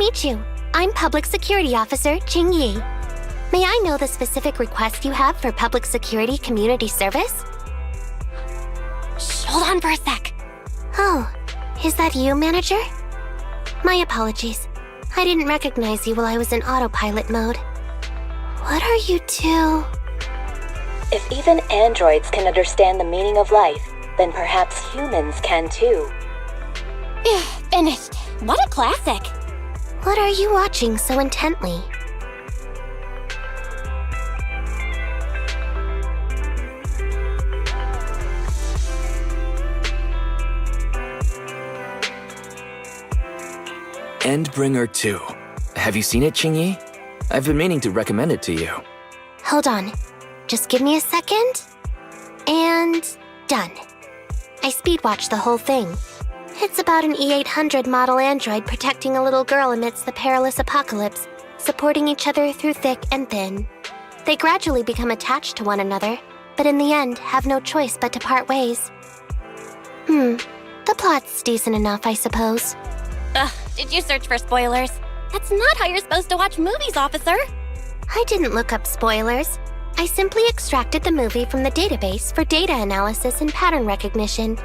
meet you. I'm Public Security Officer Qingyi. May I know the specific request you have for Public Security Community Service? Shh, hold on for a sec. Oh, is that you, Manager? My apologies. I didn't recognize you while I was in autopilot mode. What are you two? If even androids can understand the meaning of life, then perhaps humans can too. Finished. What a classic. What are you watching so intently? Endbringer 2. Have you seen it, Qingyi? I've been meaning to recommend it to you. Hold on. Just give me a second. And done. I speed-watched the whole thing. It's about an E-800 model android protecting a little girl amidst the perilous apocalypse, supporting each other through thick and thin. They gradually become attached to one another, but in the end have no choice but to part ways. The plot's decent enough, I suppose. Ugh, did you search for spoilers? That's not how you're supposed to watch movies, officer. I didn't look up spoilers. I simply extracted the movie from the database for data analysis and pattern recognition.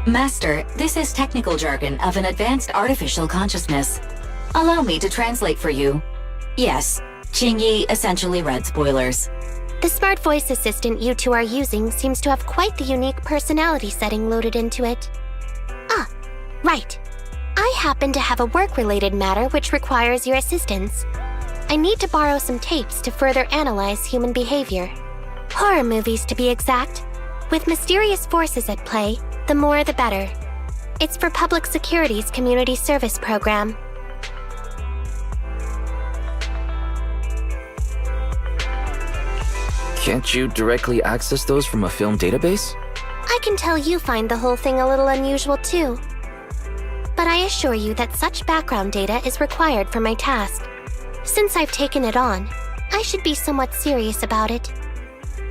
Master, this is technical jargon of an advanced artificial consciousness. Allow me to translate for you. Yes, Qingyi essentially read spoilers. The smart voice assistant you two are using seems to have quite the unique personality setting loaded into it. Ah, right. I happen to have a work-related matter which requires your assistance. I need to borrow some tapes to further analyze human behavior. Horror movies, to be exact. With mysterious forces at play, the more the better. It's for Public Security's Community Service Program. Can't you directly access those from a film database? I can tell you find the whole thing a little unusual too. But I assure you that such background data is required for my task. Since I've taken it on, I should be somewhat serious about it.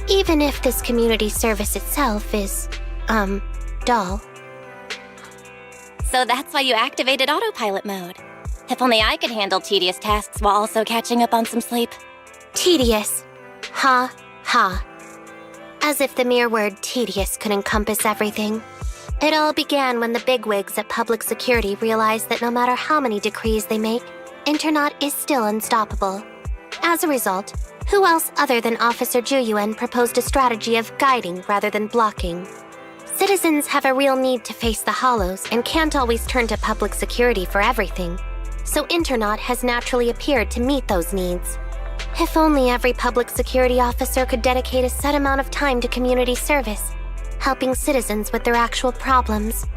Even if this community service itself is, dull. So that's why you activated autopilot mode. If only I could handle tedious tasks while also catching up on some sleep. Tedious. Ha, ha. As if the mere word tedious could encompass everything. It all began when the bigwigs at Public Security realized that no matter how many decrees they make, Internaut is still unstoppable. As a result, who else other than Officer Juyuan proposed a strategy of guiding rather than blocking? Citizens have a real need to face the hollows and can't always turn to Public Security for everything. So Internaut has naturally appeared to meet those needs. If only every Public Security officer could dedicate a set amount of time to community service, helping citizens with their actual problems.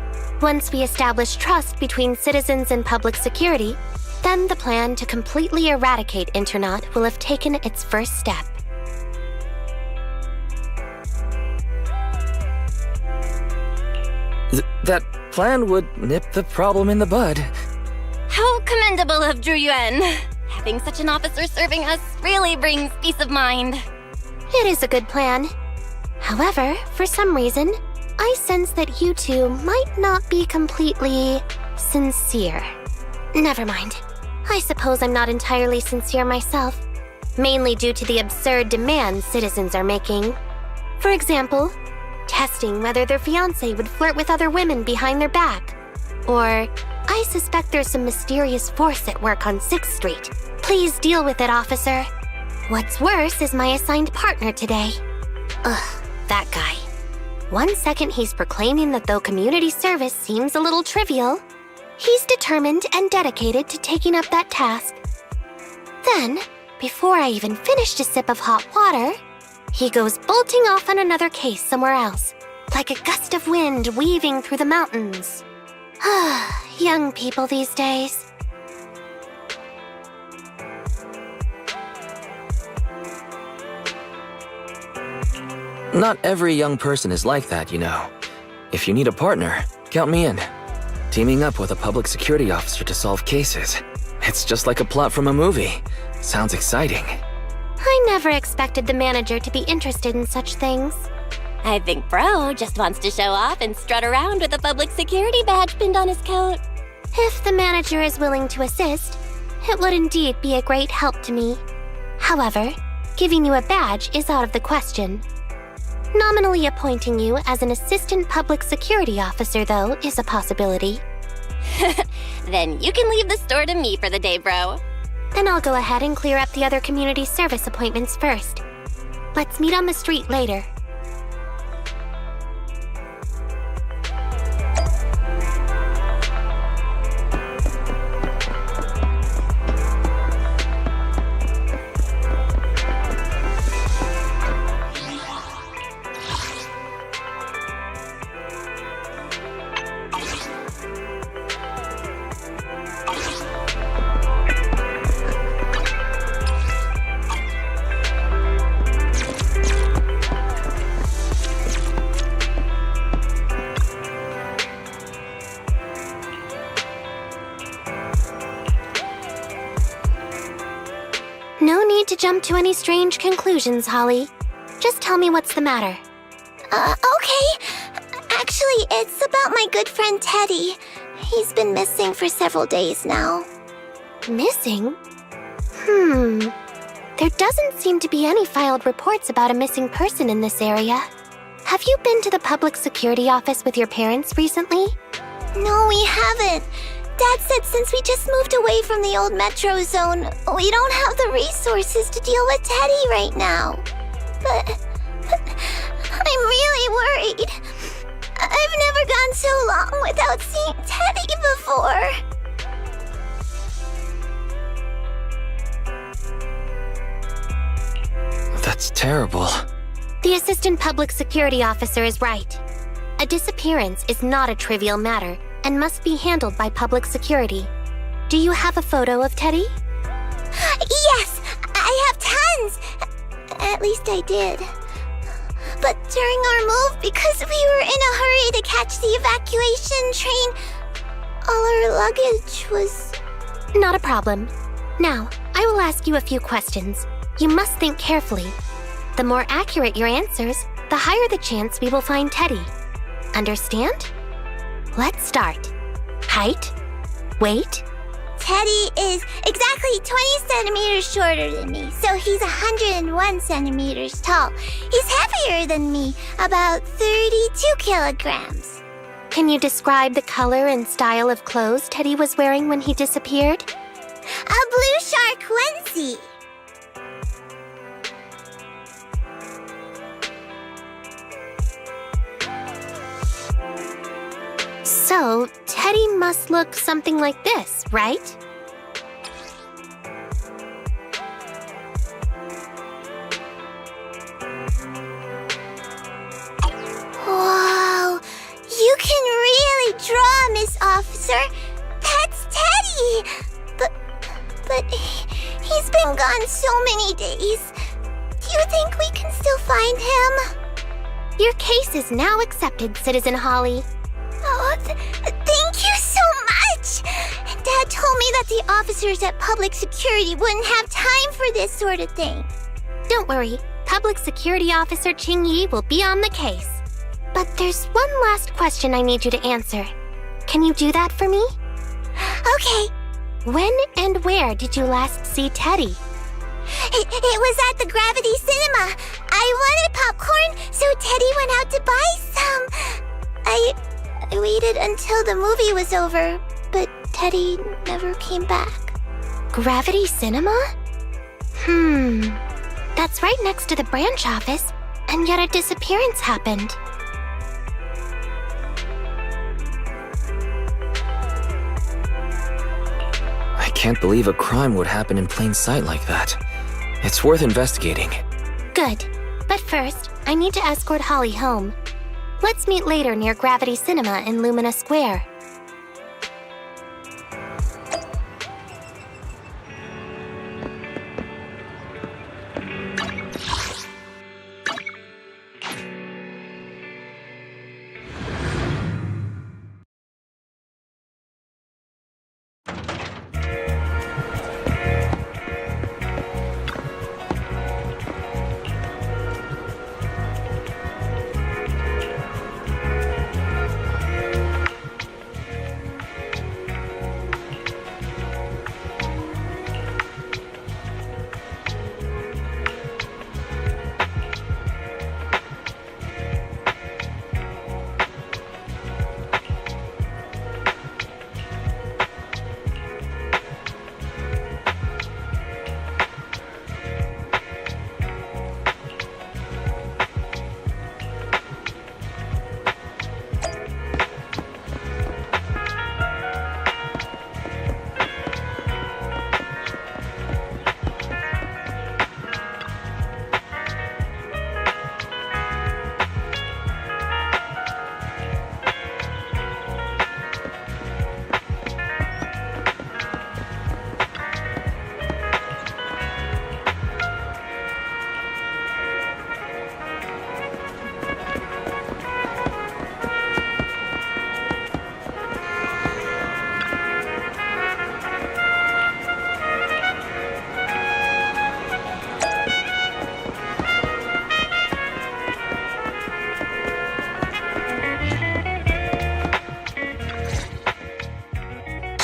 Once we establish trust between citizens and Public Security, then the plan to completely eradicate Internaut will have taken its first step. That plan would nip the problem in the bud. How commendable of Juyuan. Having such an officer serving us really brings peace of mind. It is a good plan. However, for some reason, I sense that you two might not be completely sincere. Never mind. I suppose I'm not entirely sincere myself, mainly due to the absurd demands citizens are making. For example, testing whether their fiancé would flirt with other women behind their back. Or, I suspect there's some mysterious force at work on 6th Street. Please deal with it, officer. What's worse is my assigned partner today. Ugh, that guy. One second he's proclaiming that though community service seems a little trivial, he's determined and dedicated to taking up that task. Then, before I even finished a sip of hot water, he goes bolting off on another case somewhere else, like a gust of wind weaving through the mountains. Young people these days. Not every young person is like that, you know. If you need a partner, count me in. Teaming up with a public security officer to solve cases. It's just like a plot from a movie. Sounds exciting. I never expected the manager to be interested in such things. I think Bro just wants to show off and strut around with a public security badge pinned on his coat. If the manager is willing to assist, it would indeed be a great help to me. However, giving you a badge is out of the question. Nominally appointing you as an assistant public security officer, though, is a possibility. Then you can leave the store to me for the day, bro. Then I'll go ahead and clear up the other community service appointments first. Let's meet on the street later. No need to jump to any strange conclusions, Holly. Just tell me what's the matter. Okay. Actually, it's about my good friend Teddy. He's been missing for several days now. Missing? There doesn't seem to be any filed reports about a missing person in this area. Have you been to the public security office with your parents recently? No, we haven't. Dad said since we just moved away from the old metro zone, we don't have the resources to deal with Teddy right now. But I'm really worried. I've never gone so long without seeing Teddy before. That's terrible. The assistant public security officer is right. A disappearance is not a trivial matter and must be handled by public security. Do you have a photo of Teddy? Yes, I have tons. At least I did. But during our move, because we were in a hurry to catch the evacuation train, all our luggage was... Not a problem. Now, I will ask you a few questions. You must think carefully. The more accurate your answers, the higher the chance we will find Teddy. Understand? Let's start. Height? Weight? Teddy is exactly 20 centimeters shorter than me, so he's 101 centimeters tall. He's heavier than me, about 32 kilograms. Can you describe the color and style of clothes Teddy was wearing when he disappeared? A blue shark onesie. So, Teddy must look something like this, right? Whoa! You can really draw, Miss Officer. That's Teddy! But he's been gone so many days. Do you think we can still find him? Your case is now accepted, Citizen Holly. Oh, thank you so much! Dad told me that the officers at Public Security wouldn't have time for this sort of thing. Don't worry, Public Security Officer Qingyi will be on the case. But there's one last question I need you to answer. Can you do that for me? Okay. When and where did you last see Teddy? It was at the Gravity Cinema. I wanted popcorn, so Teddy went out to buy some. I waited until the movie was over, but Teddy never came back. Gravity Cinema? That's right next to the branch office, and yet a disappearance happened. I can't believe a crime would happen in plain sight like that. It's worth investigating. Good. But first, I need to escort Holly home. Let's meet later near Gravity Cinema in Lumina Square.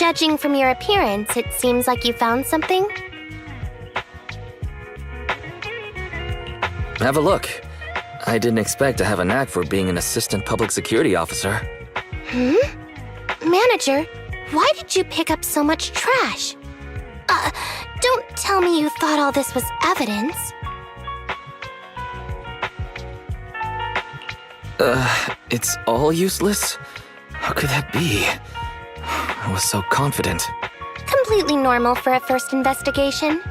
Judging from your appearance, it seems like you found something. Have a look. I didn't expect to have a knack for being an assistant public security officer. Manager, why did you pick up so much trash? Don't tell me you thought all this was evidence. It's all useless? How could that be? I was so confident. Completely normal for a first investigation.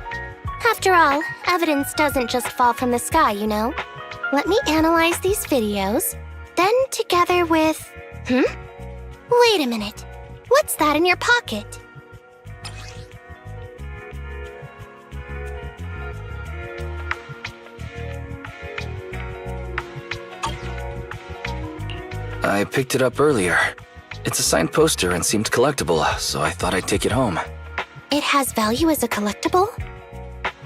After all, evidence doesn't just fall from the sky, you know. Let me analyze these videos, then together with... Wait a minute. What's that in your pocket? I picked it up earlier. It's a signed poster and seemed collectible, so I thought I'd take it home. It has value as a collectible?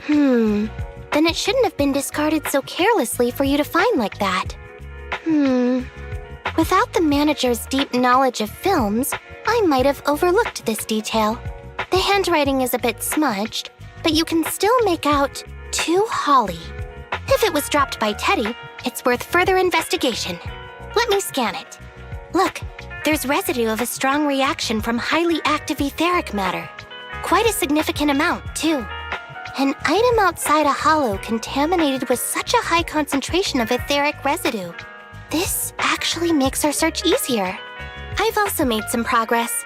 Then it shouldn't have been discarded so carelessly for you to find like that. Without the manager's deep knowledge of films, I might have overlooked this detail. The handwriting is a bit smudged, but you can still make out "To Holly." If it was dropped by Teddy, it's worth further investigation. Let me scan it. Look, there's residue of a strong reaction from highly active etheric matter. Quite a significant amount, too. An item outside a hollow contaminated with such a high concentration of etheric residue. This actually makes our search easier. I've also made some progress.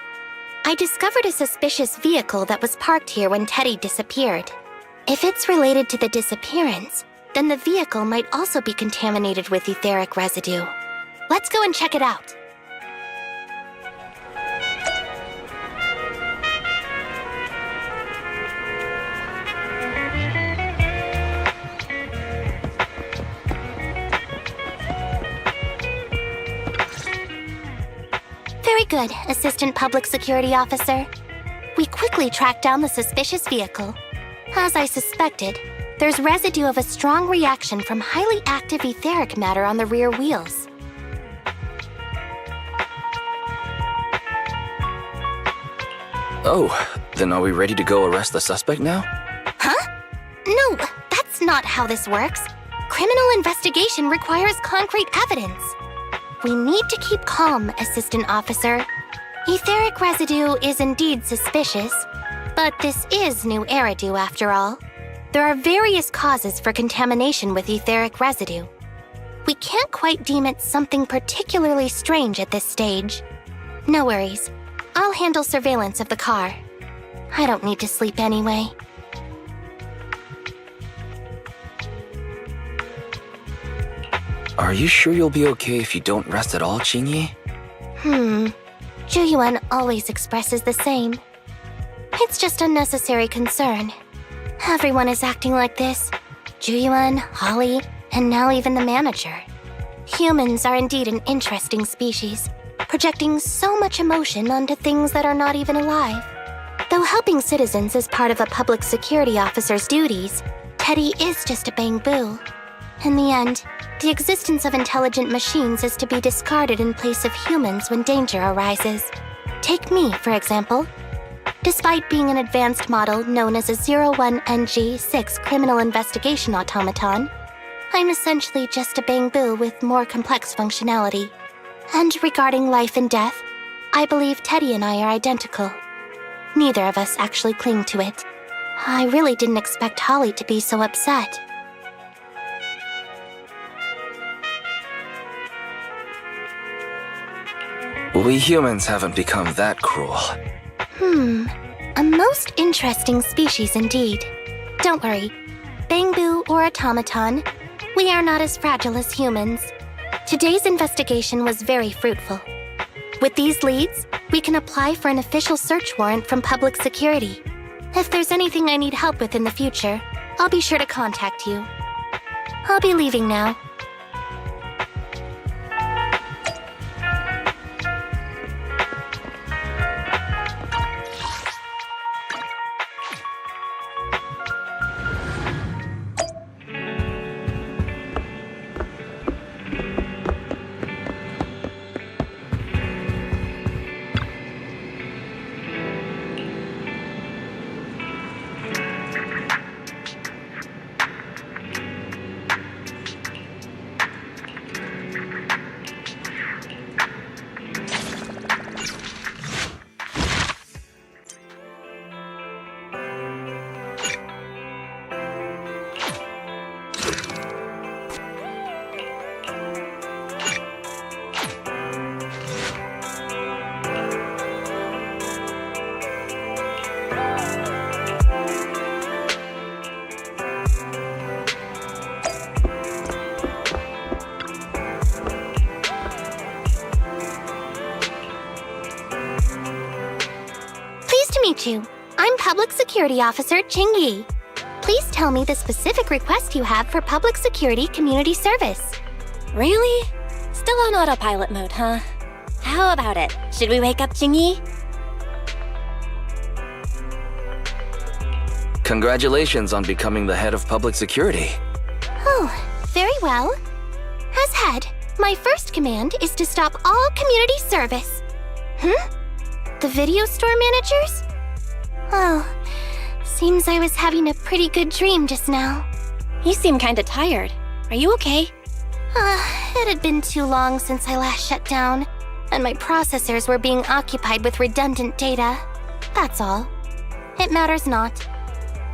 I discovered a suspicious vehicle that was parked here when Teddy disappeared. If it's related to the disappearance, then the vehicle might also be contaminated with etheric residue. Let's go and check it out. Very good, Assistant Public Security Officer. We quickly tracked down the suspicious vehicle. As I suspected, there's residue of a strong reaction from highly active etheric matter on the rear wheels. Oh, then are we ready to go arrest the suspect now? Huh? No, that's not how this works. Criminal investigation requires concrete evidence. We need to keep calm, Assistant Officer. Etheric residue is indeed suspicious, but this is new Eridu after all. There are various causes for contamination with etheric residue. We can't quite deem it something particularly strange at this stage. No worries. I'll handle surveillance of the car. I don't need to sleep anyway. Are you sure you'll be okay if you don't rest at all, Qingyi? Zhuyuan always expresses the same. It's just unnecessary concern. Everyone is acting like this. Zhuyuan, Holly, and now even the manager. Humans are indeed an interesting species, projecting so much emotion onto things that are not even alive. Though helping citizens is part of a public security officer's duties, Teddy is just a Bangboo. In the end, the existence of intelligent machines is to be discarded in place of humans when danger arises. Take me, for example. Despite being an advanced model known as a 01NG6 criminal investigation automaton, I'm essentially just a Bangboo with more complex functionality. And regarding life and death, I believe Teddy and I are identical. Neither of us actually cling to it. I really didn't expect Holly to be so upset. We humans haven't become that cruel. A most interesting species indeed. Don't worry, Bangboo or automaton, we are not as fragile as humans. Today's investigation was very fruitful. With these leads, we can apply for an official search warrant from public security. If there's anything I need help with in the future, I'll be sure to contact you. I'll be leaving now. meet you. I'm Public Security Officer Qingyi. Please tell me the specific request you have for Public Security Community Service. Really? Still on autopilot mode, huh? How about it? Should we wake up Qingyi? Congratulations on becoming the head of public security. Oh, very well. As head, my first command is to stop all community service. The video store managers? Oh, seems I was having a pretty good dream just now. You seem kinda tired. Are you okay? It had been too long since I last shut down, and my processors were being occupied with redundant data. That's all. It matters not.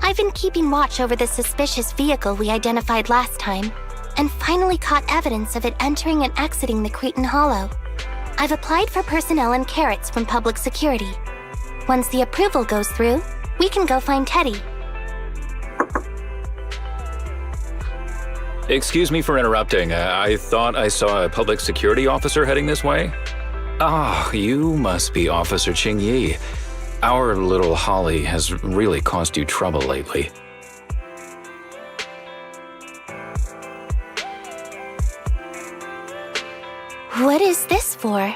I've been keeping watch over the suspicious vehicle we identified last time, and finally caught evidence of it entering and exiting the Cretan Hollow. I've applied for personnel and carrots from public security. Once the approval goes through, we can go find Teddy. Excuse me for interrupting. I thought I saw a public security officer heading this way. Ah, you must be Officer Qingyi. Our little Holly has really caused you trouble lately. What is this for?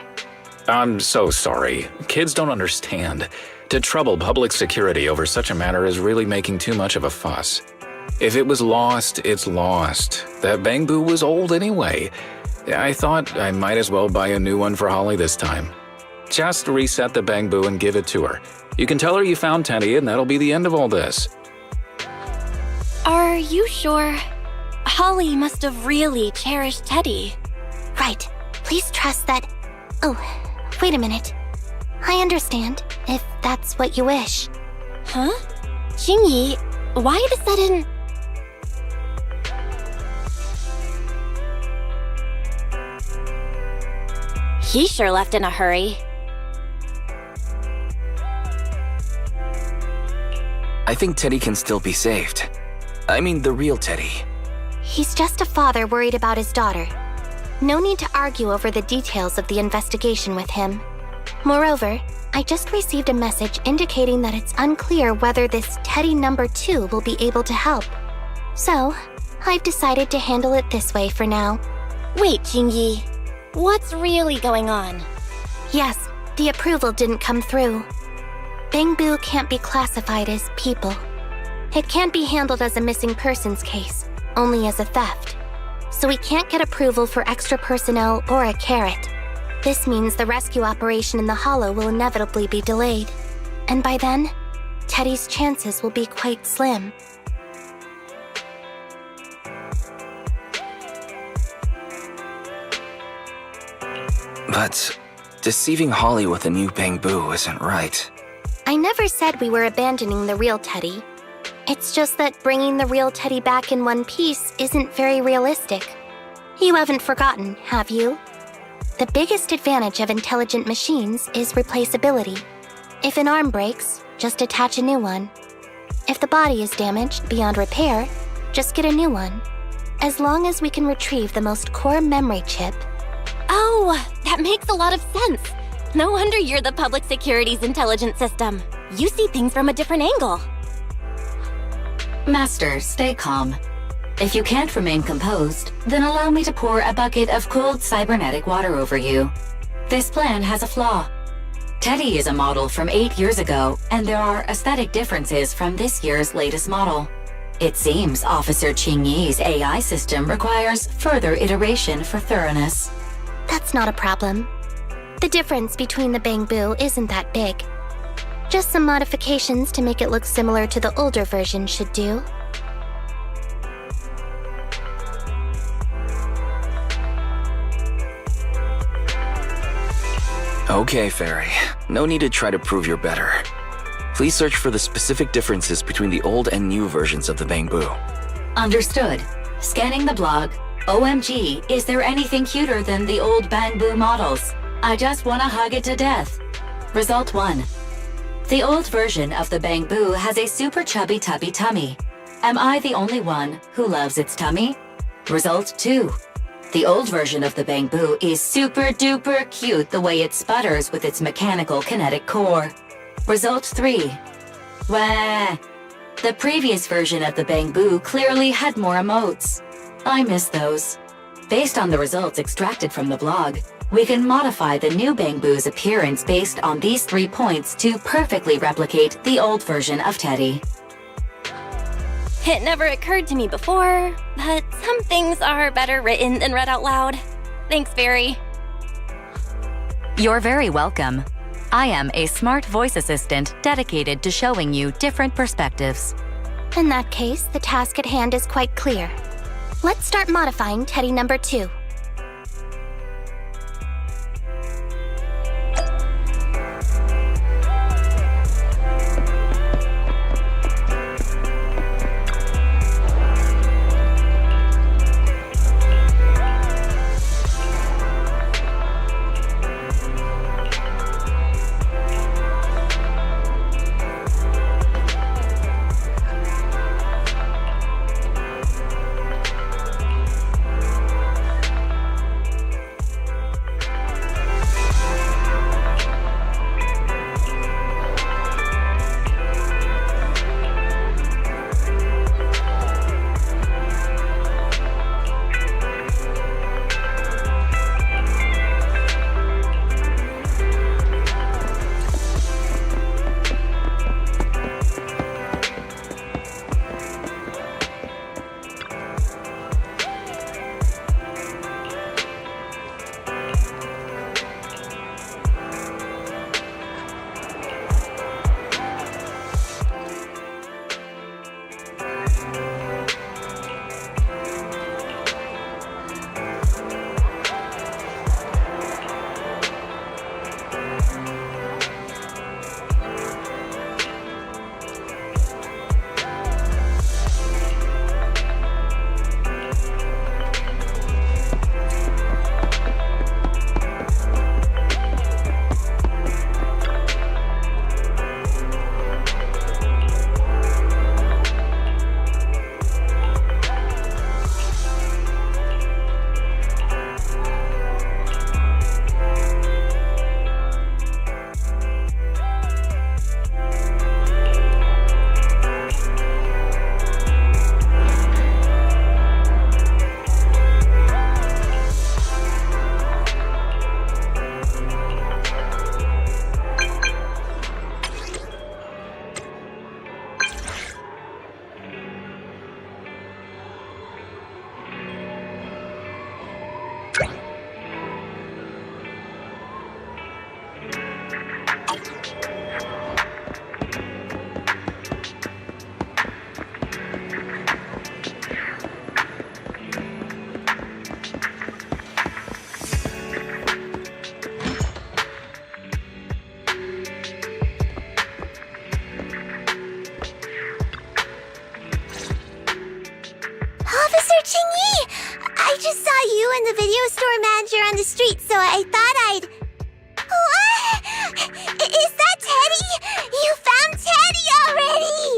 I'm so sorry. Kids don't understand. To trouble public security over such a matter is really making too much of a fuss. If it was lost, it's lost. That Bangboo was old anyway. I thought I might as well buy a new one for Holly this time. Just reset the Bangboo and give it to her. You can tell her you found Teddy and that'll be the end of all this. Are you sure? Holly must have really cherished Teddy. Right. Please trust that... Oh, wait a minute. I understand, if that's what you wish. Huh? Qingyi, why the sudden... He sure left in a hurry. I think Teddy can still be saved. I mean, the real Teddy. He's just a father worried about his daughter. No need to argue over the details of the investigation with him. Moreover, I just received a message indicating that it's unclear whether this Teddy number 2 will be able to help. So, I've decided to handle it this way for now. Wait, Qingyi. What's really going on? Yes, the approval didn't come through. Bangboo can't be classified as people. It can't be handled as a missing persons case, only as a theft. So we can't get approval for extra personnel or a carrot. This means the rescue operation in the Hollow will inevitably be delayed. And by then, Teddy's chances will be quite slim. But deceiving Holly with a new Bangboo isn't right. I never said we were abandoning the real Teddy. It's just that bringing the real Teddy back in one piece isn't very realistic. You haven't forgotten, have you? The biggest advantage of intelligent machines is replaceability. If an arm breaks, just attach a new one. If the body is damaged beyond repair, just get a new one. As long as we can retrieve the most core memory chip. Oh, that makes a lot of sense. No wonder you're the public security's intelligence system. You see things from a different angle. Master, stay calm. If you can't remain composed, then allow me to pour a bucket of cold cybernetic water over you. This plan has a flaw. Teddy is a model from 8 years ago, and there are aesthetic differences from this year's latest model. It seems Officer Qingyi's AI system requires further iteration for thoroughness. That's not a problem. The difference between the Bangboo isn't that big. Just some modifications to make it look similar to the older version should do. Okay, Fairy. No need to try to prove you're better. Please search for the specific differences between the old and new versions of the Bangboo. Understood. Scanning the blog. OMG, is there anything cuter than the old Bangboo models? I just wanna hug it to death. Result 1. The old version of the Bangboo has a super chubby tubby tummy. Am I the only one who loves its tummy? Result 2. The old version of the Bangboo is super duper cute the way it sputters with its mechanical kinetic core. Result 3. Wah! The previous version of the Bangboo clearly had more emotes. I miss those. Based on the results extracted from the blog, we can modify the new Bangboo's appearance based on these 3 points to perfectly replicate the old version of Teddy. It never occurred to me before, but some things are better written than read out loud. Thanks, Barry. You're very welcome. I am a smart voice assistant dedicated to showing you different perspectives. In that case, the task at hand is quite clear. Let's start modifying Teddy number 2. the video store manager on the street, so I thought I'd... What? Is that Teddy? You found Teddy already!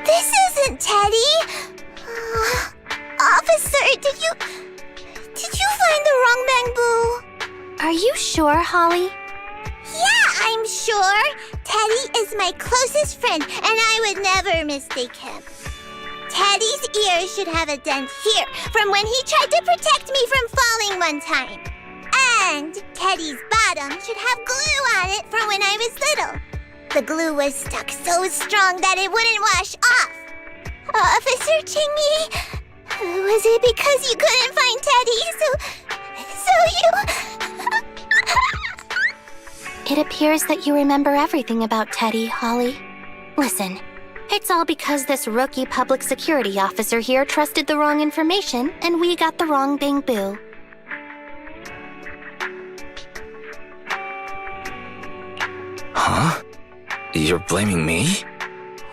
This isn't Teddy! Officer, did you find the wrong Bangboo? Are you sure, Holly? Yeah, I'm sure. Teddy is my closest friend, and I would never mistake him. Teddy's ear should have a dent here from when he tried to protect me from falling one time. And Teddy's bottom should have glue on it from when I was little. The glue was stuck so strong that it wouldn't wash off. Officer Qingyi, was it because you couldn't find Teddy, so you... It appears that you remember everything about Teddy, Holly. Listen, it's all because this rookie public security officer here trusted the wrong information, and we got the wrong Bangboo. Huh? You're blaming me?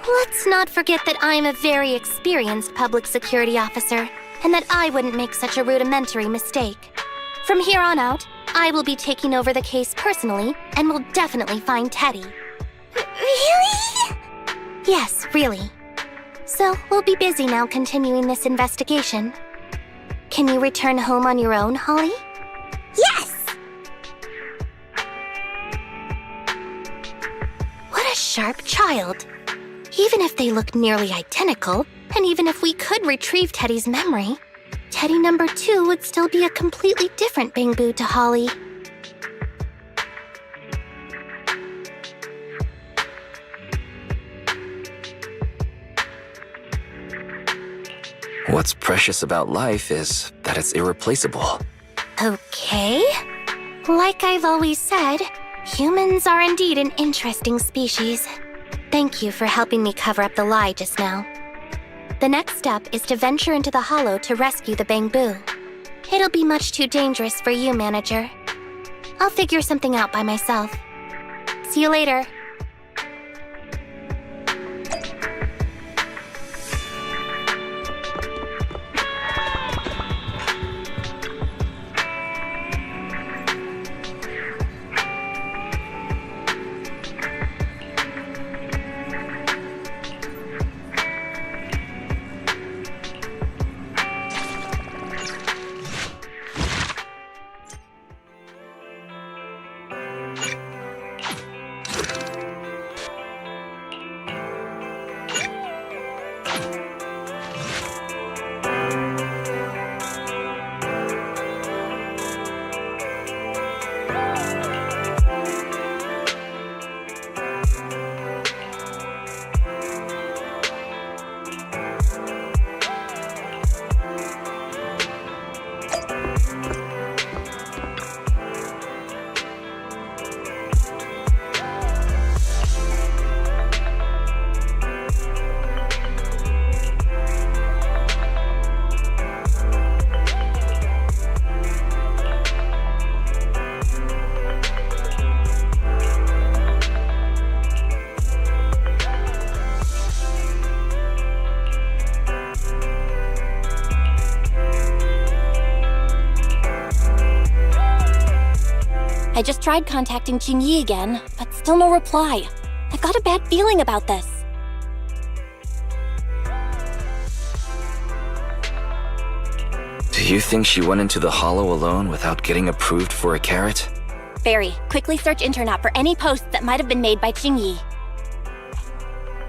Let's not forget that I'm a very experienced public security officer, and that I wouldn't make such a rudimentary mistake. From here on out, I will be taking over the case personally, and will definitely find Teddy. Really? Yes, really. So we'll be busy now continuing this investigation. Can you return home on your own, Holly? Yes! What a sharp child. Even if they look nearly identical, and even if we could retrieve Teddy's memory, Teddy number 2 would still be a completely different Bangboo to Holly. What's precious about life is that it's irreplaceable. Okay. Like I've always said, humans are indeed an interesting species. Thank you for helping me cover up the lie just now. The next step is to venture into the hollow to rescue the Bangboo. It'll be much too dangerous for you, Manager. I'll figure something out by myself. See you later. I just tried contacting Qingyi again, but still no reply. I've got a bad feeling about this. Do you think she went into the hollow alone without getting approved for a carrot? Barry, quickly search internet for any posts that might have been made by Qingyi.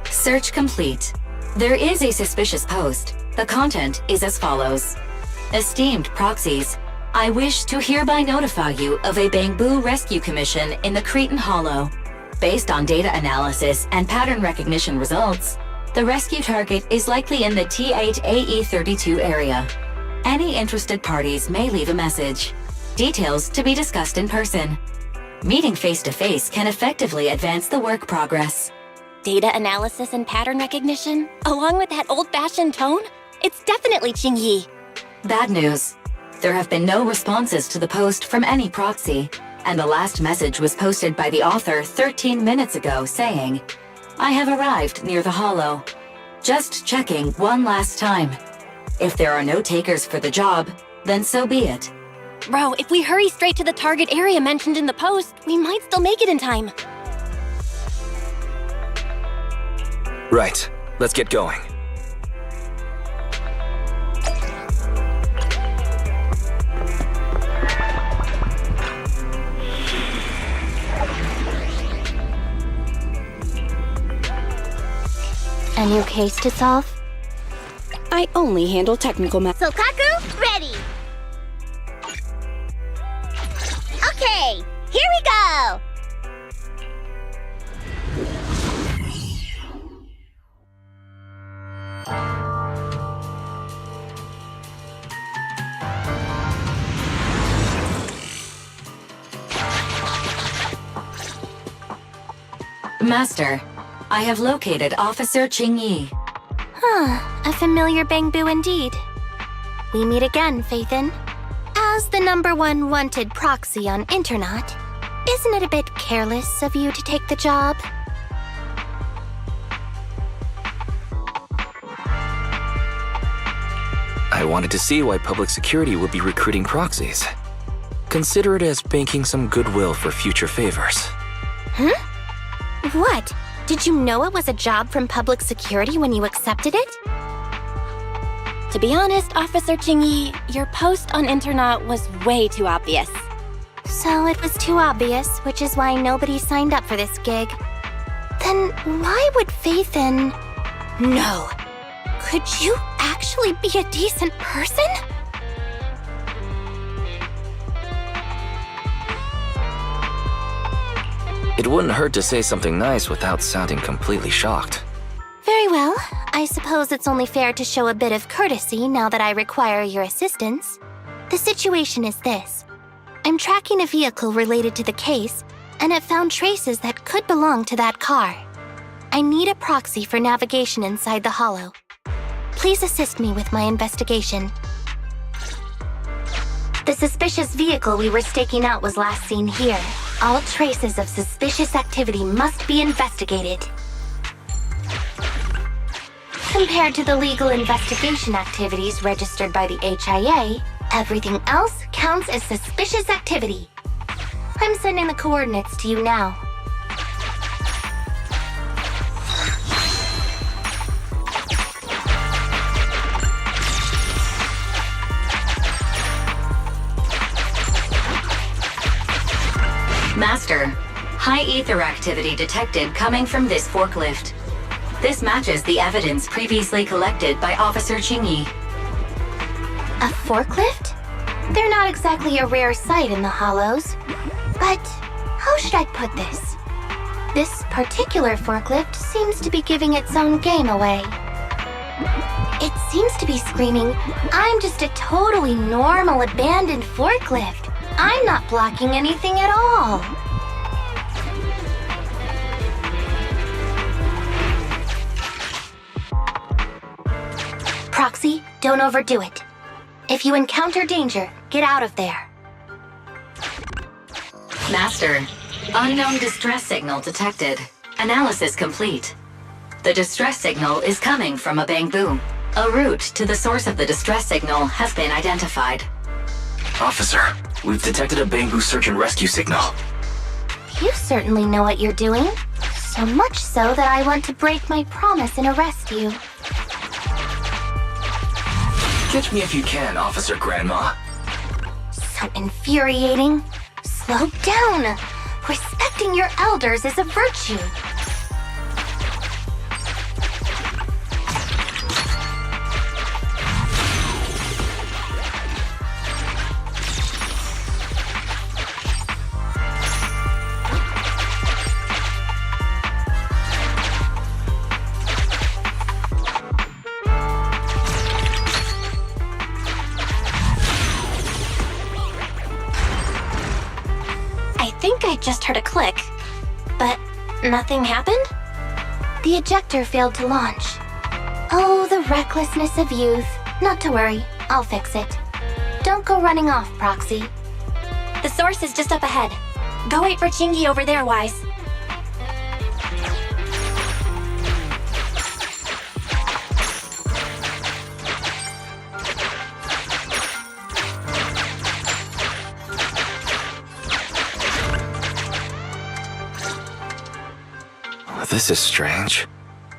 Search complete. There is a suspicious post. The content is as follows. Esteemed proxies, I wish to hereby notify you of a Bangboo rescue commission in the Cretan Hollow. Based on data analysis and pattern recognition results, the rescue target is likely in the T8AE32 area. Any interested parties may leave a message. Details to be discussed in person. Meeting face-to-face can effectively advance the work progress. Data analysis and pattern recognition, along with that old-fashioned tone? It's definitely Qingyi. Bad news. There have been no responses to the post from any proxy, and the last message was posted by the author 13 minutes ago saying, I have arrived near the hollow. Just checking one last time. If there are no takers for the job, then so be it. Bro, if we hurry straight to the target area mentioned in the post, we might still make it in time. Right. Let's get going. A new case to solve? I only handle technical matters. Sokaku, ready! Okay, here we go! Master, I have located Officer Qingyi. A familiar Bangboo indeed. We meet again, Faithin. As the #1 wanted proxy on Internet, isn't it a bit careless of you to take the job? I wanted to see why public security would be recruiting proxies. Consider it as banking some goodwill for future favors. What? Did you know it was a job from public security when you accepted it? To be honest, Officer Qingyi, your post on Internet was way too obvious. So it was too obvious, which is why nobody signed up for this gig. Then why would faith in... No. Could you actually be a decent person? It wouldn't hurt to say something nice without sounding completely shocked. Very well. I suppose it's only fair to show a bit of courtesy now that I require your assistance. The situation is this. I'm tracking a vehicle related to the case, and it found traces that could belong to that car. I need a proxy for navigation inside the hollow. Please assist me with my investigation. The suspicious vehicle we were staking out was last seen here. All traces of suspicious activity must be investigated. Compared to the legal investigation activities registered by the HIA, everything else counts as suspicious activity. I'm sending the coordinates to you now. Master, high ether activity detected coming from this forklift. This matches the evidence previously collected by Officer Qingyi. A forklift? They're not exactly a rare sight in the hollows. But how should I put this? This particular forklift seems to be giving its own game away. It seems to be screaming, I'm just a totally normal abandoned forklift. I'm not blocking anything at all. Proxy, don't overdo it. If you encounter danger, get out of there. Master, unknown distress signal detected. Analysis complete. The distress signal is coming from a Bangboo. A route to the source of the distress signal has been identified. Officer, we've detected a Bangboo search and rescue signal. You certainly know what you're doing. So much so that I want to break my promise and arrest you. Catch me if you can, Officer Grandma. So infuriating. Slow down. Respecting your elders is a virtue. I think I just heard a click, but nothing happened? The ejector failed to launch. Oh, the recklessness of youth. Not to worry, I'll fix it. Don't go running off, Proxy. The source is just up ahead. Go wait for Qingyi over there, Wise. This is strange.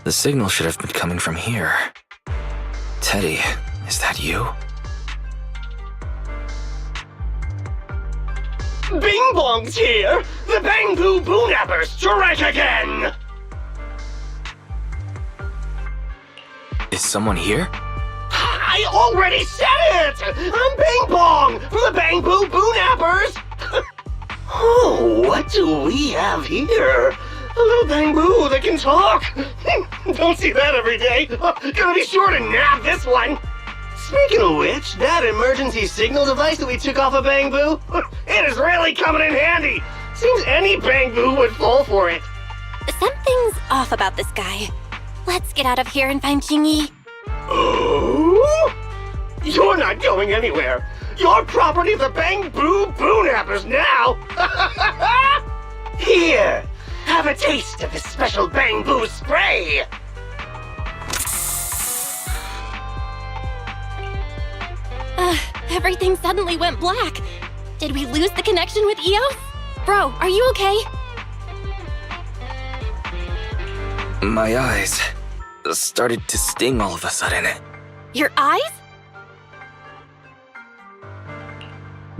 The signal should have been coming from here. Teddy, is that you? Bing Bong's here! The Bangboo Boonappers strike again! Is someone here? I already said it! I'm Bing Bong from the Bangboo Boonappers! Oh, what do we have here? A little Bangboo that can talk! Don't see that every day! Gonna be sure to nab this one! Speaking of which, that emergency signal device that we took off of Bangboo, it is really coming in handy! Seems any Bangboo would fall for it. Something's off about this guy. Let's get out of here and find Qingyi. Oh? You're not going anywhere! You're property of the Bangboo Boonappers now! Here! Have a taste of this special Bangboo spray! Everything suddenly went black. Did we lose the connection with Eos? Bro, are you okay? My eyes started to sting all of a sudden. Your eyes?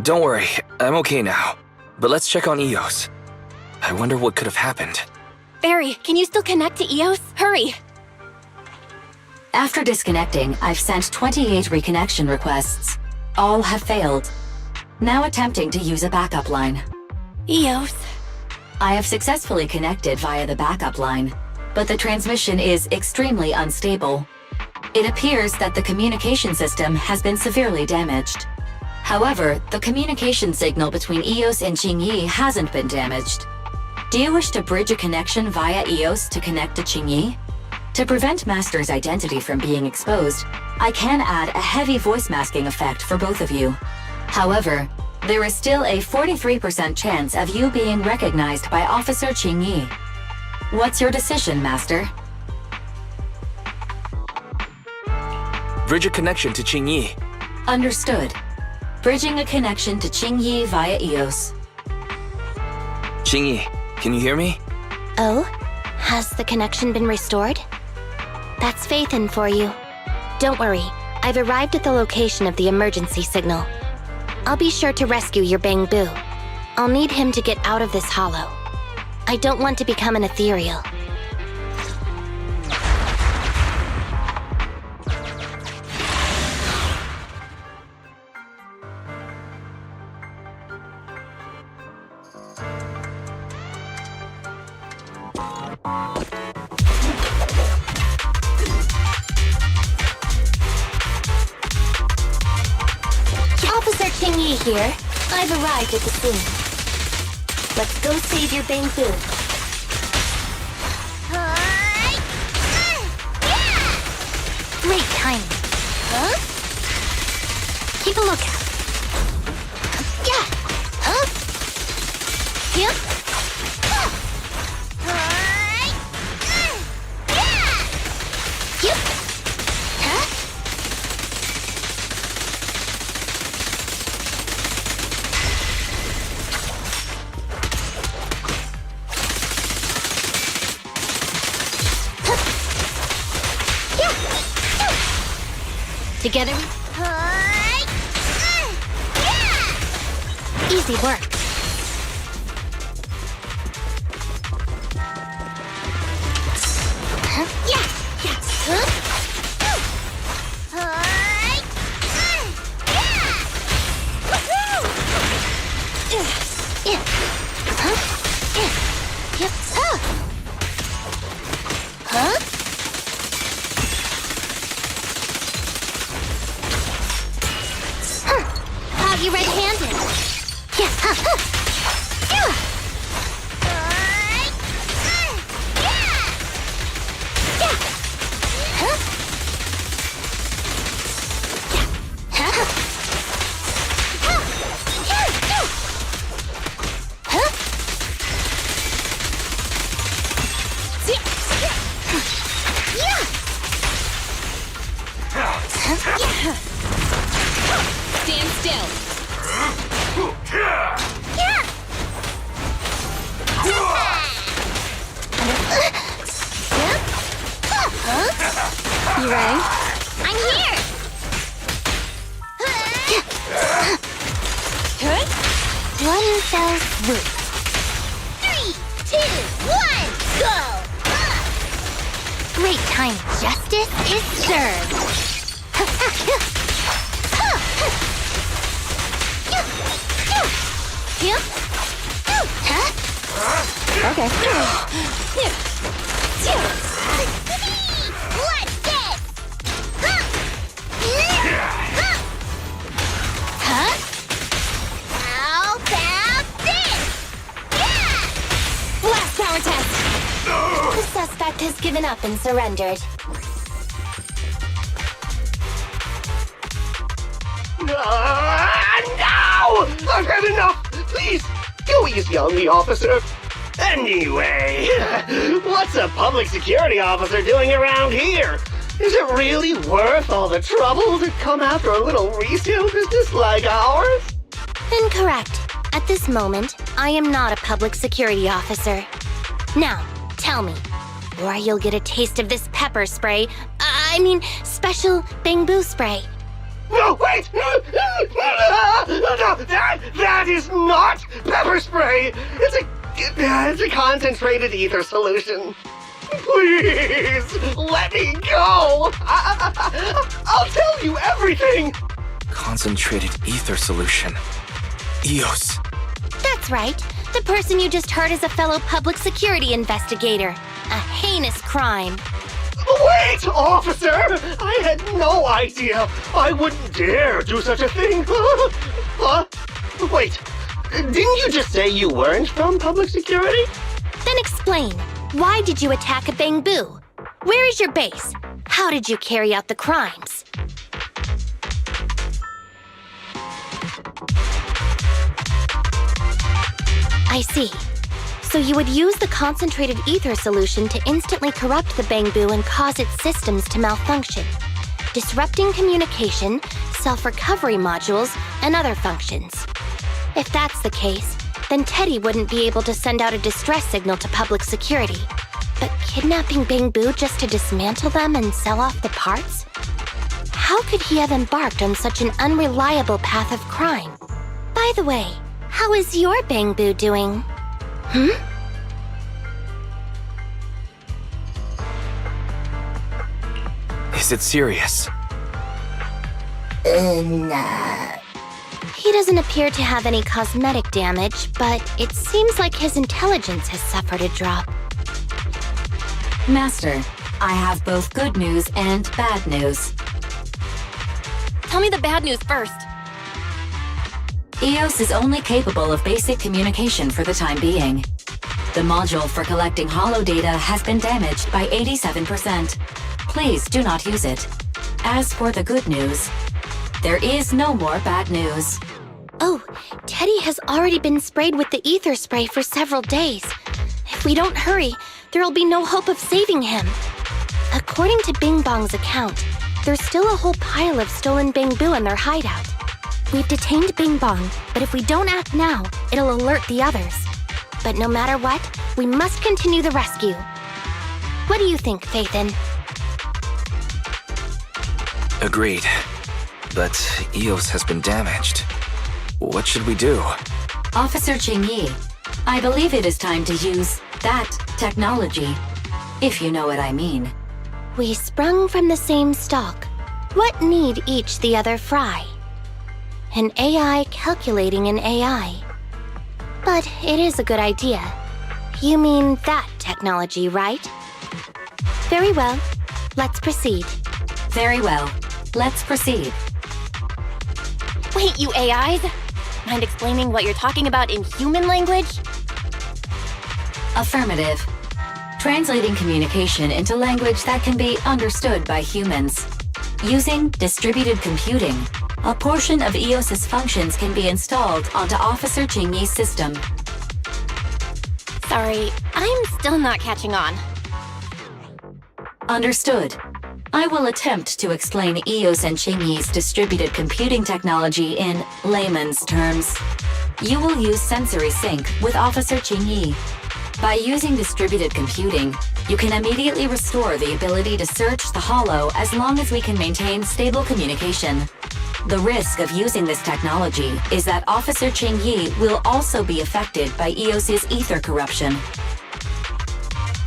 Don't worry, I'm okay now. But let's check on Eos. I wonder what could have happened. Barry, can you still connect to Eos? Hurry! After disconnecting, I've sent 28 reconnection requests. All have failed. Now attempting to use a backup line. Eos. I have successfully connected via the backup line, but the transmission is extremely unstable. It appears that the communication system has been severely damaged. However, the communication signal between Eos and Qingyi hasn't been damaged. Do you wish to bridge a connection via Eos to connect to Qingyi? To prevent Master's identity from being exposed, I can add a heavy voice masking effect for both of you. However, there is still a 43% chance of you being recognized by Officer Qingyi. What's your decision, Master? Bridge a connection to Qingyi. Understood. Bridging a connection to Qingyi via Eos. Qingyi, can you hear me? Oh? Has the connection been restored? That's Faithin for you. Don't worry, I've arrived at the location of the emergency signal. I'll be sure to rescue your Bangboo. I'll need him to get out of this hollow. I don't want to become an ethereal. Officer Qingyi here. I've arrived at the scene. Let's go save your Bangboo. Great timing. Huh? Keep a lookout. Yeah. Huh? Yep. Yep. Huh? Together. Easy work. Huh? Yeah. Yeah. Huh? Yeah. Huh? Yeah. Yep. Huh? Huh? You red-handed. Yeah. Huh. Huh. Yeah. Yeah. Huh? Yeah. Huh? Huh. Yeah. Yeah. Huh? Yeah. Huh? Yeah. Stand still. You ready? I'm here! One fell swoop. 3, 2, 1, go! Great time. Justice is served. Okay. What's this? Huh? How about this? Blast power test! The suspect has given up and surrendered. No! I've had enough! Please, go easy on me, officer. Anyway, what's a public security officer doing around here? Is it really worth all the trouble to come after a little resale business like ours? Incorrect. At this moment, I am not a public security officer. Now, tell me, or you'll get a taste of this pepper spray. I mean, special Bangboo spray. No, wait! No, that is not pepper spray! It's a concentrated ether solution. Please, let me go! I'll tell you everything! Concentrated ether solution. EOS. That's right. The person you just heard is a fellow public security investigator. A heinous crime. Wait, officer! I had no idea. I wouldn't dare do such a thing. Huh? Wait, didn't you just say you weren't from public security? Then explain. Why did you attack a Bangboo? Where is your base? How did you carry out the crimes? I see. So you would use the concentrated ether solution to instantly corrupt the Bangboo and cause its systems to malfunction, disrupting communication, self-recovery modules, and other functions. If that's the case, then Teddy wouldn't be able to send out a distress signal to public security. But kidnapping Bangboo just to dismantle them and sell off the parts? How could he have embarked on such an unreliable path of crime? By the way, how is your Bangboo doing? Is it serious? He doesn't appear to have any cosmetic damage, but it seems like his intelligence has suffered a drop. Master, I have both good news and bad news. Tell me the bad news first. EOS is only capable of basic communication for the time being. The module for collecting holo data has been damaged by 87%. Please do not use it. As for the good news, there is no more bad news. Oh, Teddy has already been sprayed with the ether spray for several days. If we don't hurry, there'll be no hope of saving him. According to Bing Bong's account, there's still a whole pile of stolen Bangboo in their hideout. We've detained Bing Bong, but if we don't act now, it'll alert the others. But no matter what, we must continue the rescue. What do you think, Faithin? Agreed. But EOS has been damaged. What should we do? Officer Qingyi, I believe it is time to use that technology, if you know what I mean. We sprung from the same stalk. What need each the other fry? An AI calculating an AI. But it is a good idea. You mean that technology, right? Very well. Let's proceed. Very well. Let's proceed. Wait, you AIs? Mind explaining what you're talking about in human language? Affirmative. Translating communication into language that can be understood by humans. Using distributed computing, a portion of EOS's functions can be installed onto Officer Qingyi's system. Sorry, I'm still not catching on. Understood. I will attempt to explain EOS and Qingyi's distributed computing technology in layman's terms. You will use sensory sync with Officer Qingyi. By using distributed computing, you can immediately restore the ability to search the holo as long as we can maintain stable communication. The risk of using this technology is that Officer Qingyi will also be affected by EOS's ether corruption.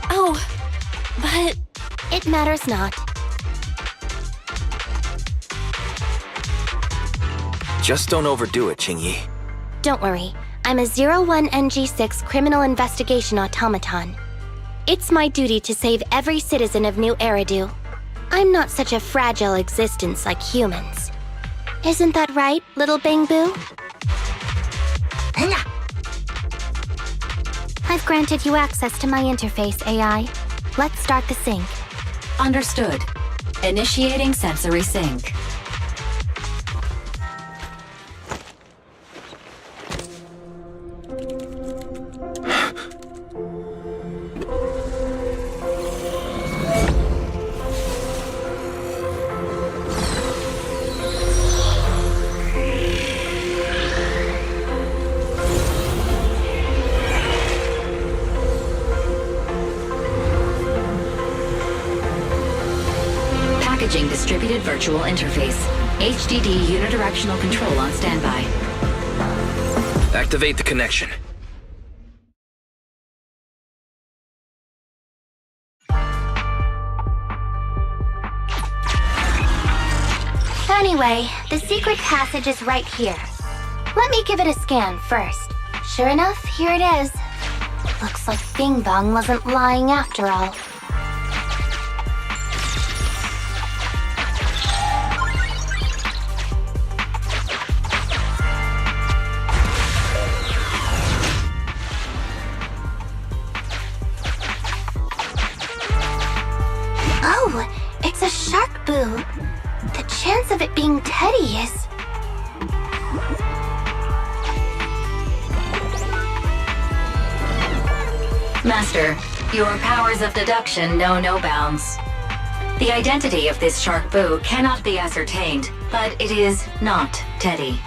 Oh, but it matters not. Just don't overdo it, Qingyi. Don't worry. I'm a 01NG6 criminal investigation automaton. It's my duty to save every citizen of New Eridu. I'm not such a fragile existence like humans. Isn't that right, little Bangboo? I've granted you access to my interface, AI. Let's start the sync. Understood. Initiating sensory sync. Packaging distributed virtual interface. HDD unidirectional control on standby. Activate the connection. Anyway, the secret passage is right here. Let me give it a scan first. Sure enough, here it is. Looks like Bing Bong wasn't lying after all. Oh, it's a shark boo. The chance of it being Teddy is... Master, your powers of deduction know no bounds. The identity of this shark boo cannot be ascertained, but it is not Teddy.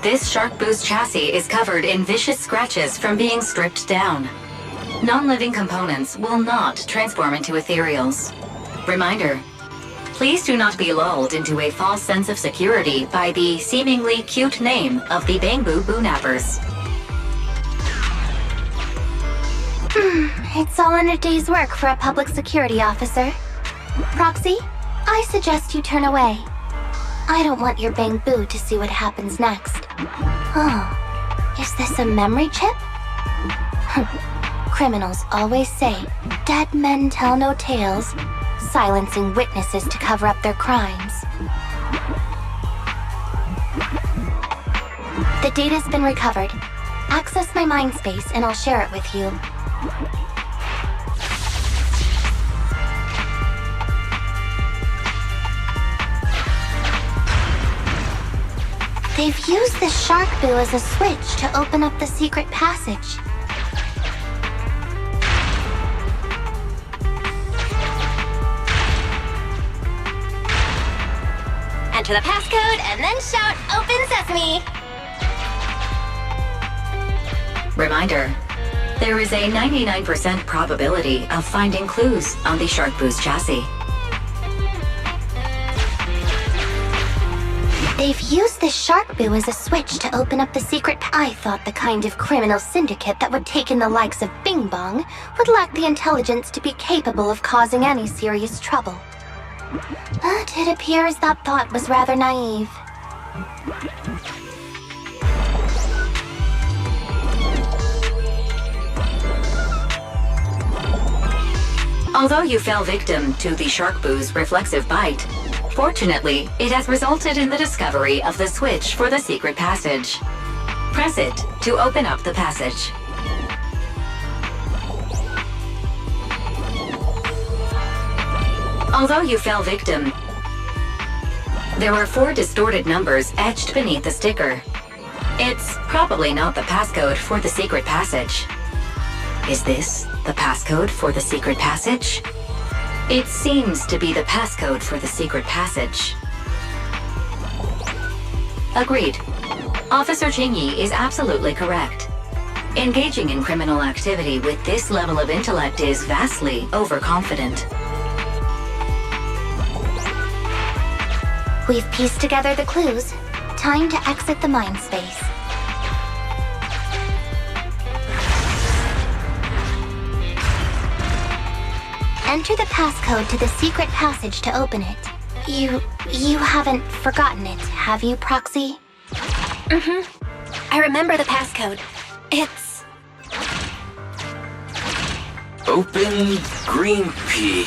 This shark boo's chassis is covered in vicious scratches from being stripped down. Non-living components will not transform into ethereals. Reminder, please do not be lulled into a false sense of security by the seemingly cute name of the Bangboo Boo-nappers. It's all in a day's work for a public security officer. Proxy, I suggest you turn away. I don't want your Bangboo to see what happens next. Oh, is this a memory chip? Criminals always say, dead men tell no tales, silencing witnesses to cover up their crimes. The data's been recovered. Access my mind space and I'll share it with you. They've used the shark boo as a switch to open up the secret passage. Enter the passcode and then shout, "Open Sesame!" Reminder, there is a 99% probability of finding clues on the shark boo's chassis. They've used the shark boo as a switch to open up the secret I thought the kind of criminal syndicate that would take in the likes of Bing Bong would lack the intelligence to be capable of causing any serious trouble. But it appears that thought was rather naive. Although you fell victim to the shark boo's reflexive bite, fortunately, it has resulted in the discovery of the switch for the secret passage. Press it to open up the passage. Although you fell victim, there were 4 distorted numbers etched beneath the sticker. It's probably not the passcode for the secret passage. Is this the passcode for the secret passage? It seems to be the passcode for the secret passage. Agreed. Officer Qingyi is absolutely correct. Engaging in criminal activity with this level of intellect is vastly overconfident. We've pieced together the clues. Time to exit the mind space. Enter the passcode to the secret passage to open it. You haven't forgotten it, have you, Proxy? I remember the passcode. It's... Open green pea.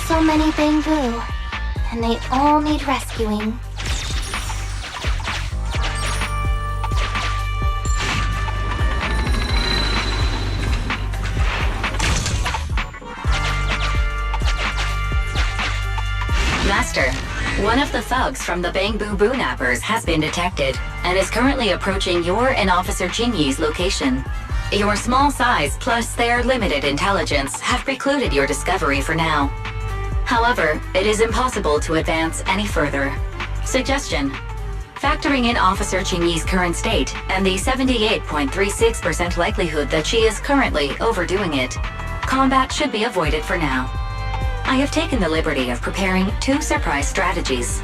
So many Bangboo, and they all need rescuing. Master, one of the thugs from the Bangboo Boo-nappers has been detected and is currently approaching your and Officer Qingyi's location. Your small size plus their limited intelligence have precluded your discovery for now. However, it is impossible to advance any further. Suggestion: factoring in Officer Qingyi's current state and the 78.36% likelihood that she is currently overdoing it, combat should be avoided for now. I have taken the liberty of preparing 2 surprise strategies.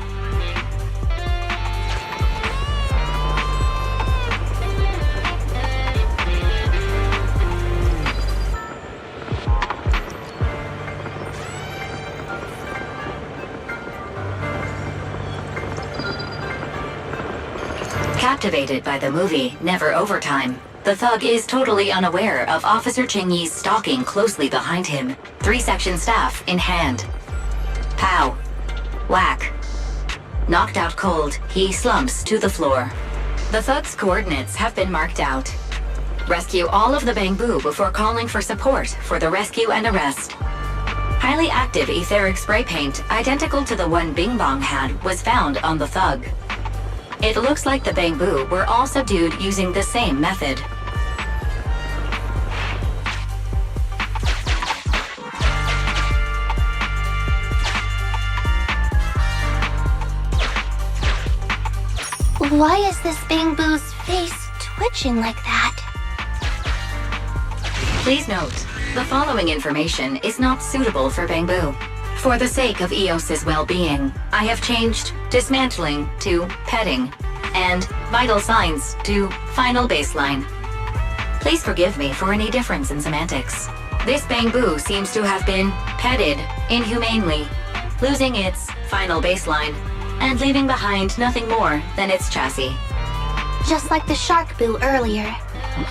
Captivated by the movie Never Overtime, the thug is totally unaware of Officer Qingyi stalking closely behind him, 3-section staff in hand. Pow. Whack. Knocked out cold, he slumps to the floor. The thug's coordinates have been marked out. Rescue all of the Bangboo before calling for support for the rescue and arrest. Highly active etheric spray paint, identical to the one Bing Bong had, was found on the thug. It looks like the Bangboo were all subdued using the same method. Why is this Bangboo's face twitching like that? Please note, the following information is not suitable for Bangboo. For the sake of EOS's well-being, I have changed dismantling to petting, and vital signs to final baseline. Please forgive me for any difference in semantics. This Bangboo seems to have been petted inhumanely, losing its final baseline, and leaving behind nothing more than its chassis. Just like the shark boo earlier.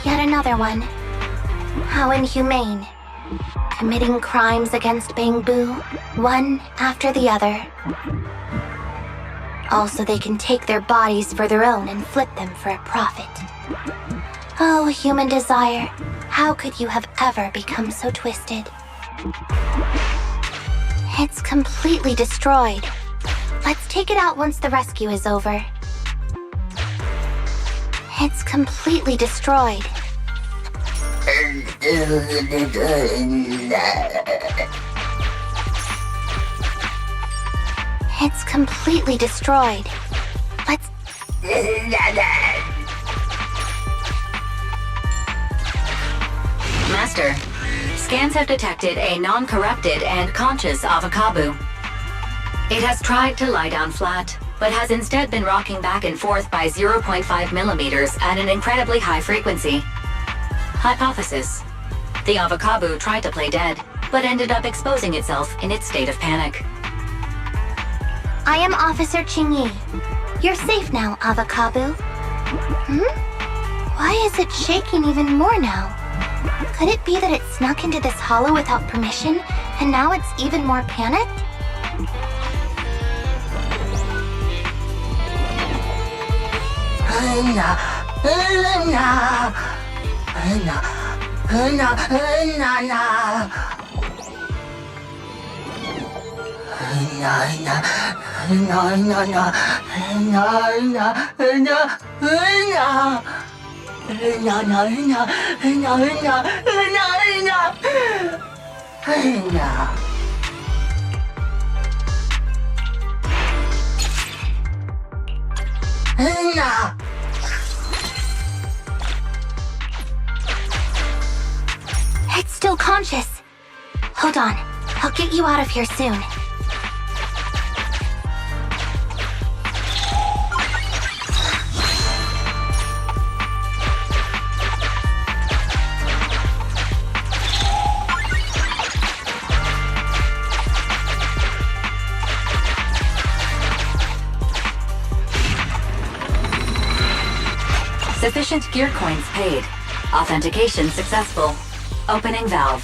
Yet another one. How inhumane. Committing crimes against Bangboo, one after the other. Also, they can take their bodies for their own and flip them for a profit. Oh, human desire, how could you have ever become so twisted? It's completely destroyed. Let's take it out once the rescue is over. It's completely destroyed. It's completely destroyed. Let's... Master, scans have detected a non-corrupted and conscious Avocabo. It has tried to lie down flat, but has instead been rocking back and forth by 0.5 millimeters at an incredibly high frequency. Hypothesis: the Avocabo tried to play dead, but ended up exposing itself in its state of panic. I am Officer Qingyi. You're safe now, Avocabo. Why is it shaking even more now? Could it be that it snuck into this hollow without permission, and now it's even more panicked? It's still conscious. Hold on. I'll get you out of here soon. Sufficient gear coins paid. Authentication successful. Opening valve.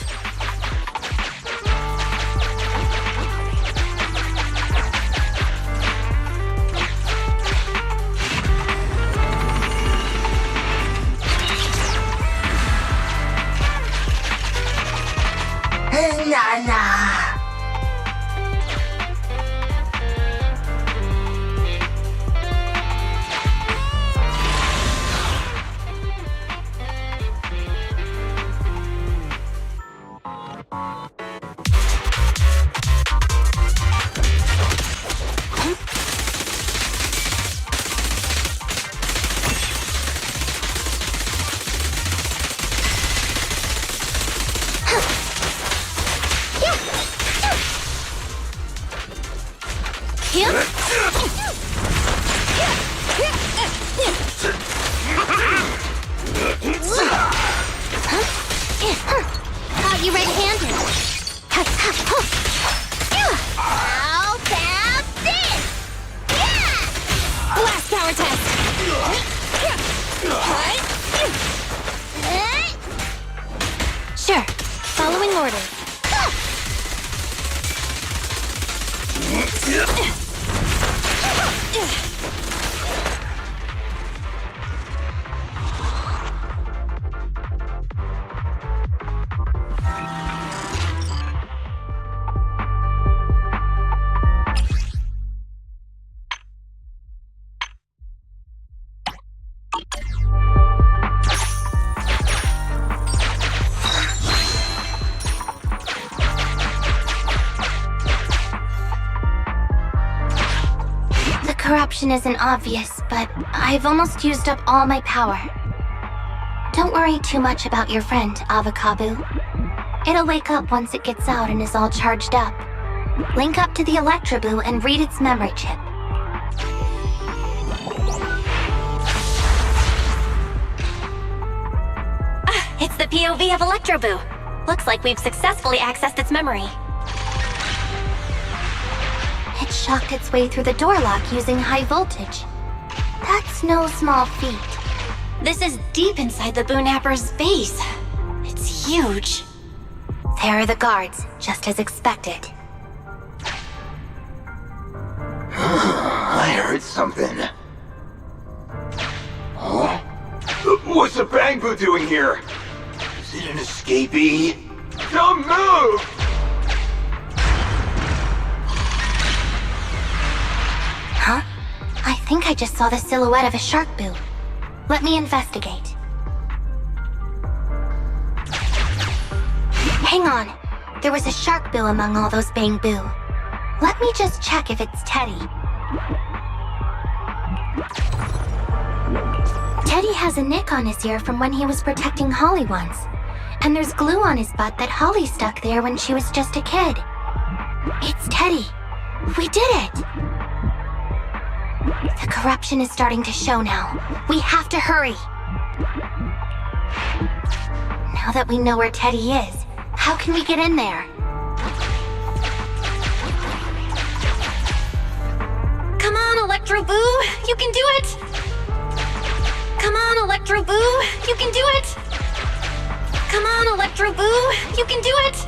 Caught you red-handed. How about this? Yeah! Blast power test! Sure. Following orders. Corruption isn't obvious, but I've almost used up all my power. Don't worry too much about your friend, Avocado. It'll wake up once it gets out and is all charged up. Link up to the Electroboo and read its memory chip. It's the POV of Electroboo. Looks like we've successfully accessed its memory. It shocked its way through the door lock using high voltage. That's no small feat. This is deep inside the Boonapper's base. It's huge. There are the guards, just as expected. I heard something. Huh? What's the Bangboo doing here? Is it an escapee? Don't move! Huh? I think I just saw the silhouette of a shark boo. Let me investigate. Hang on. There was a shark boo among all those Bangboo. Let me just check if it's Teddy. Teddy has a nick on his ear from when he was protecting Holly once. And there's glue on his butt that Holly stuck there when she was just a kid. It's Teddy. We did it! The corruption is starting to show now. We have to hurry. Now that we know where Teddy is, how can we get in there? Come on, Electroboo! You can do it! Come on, Electroboo! You can do it! Come on, Electroboo! You can do it!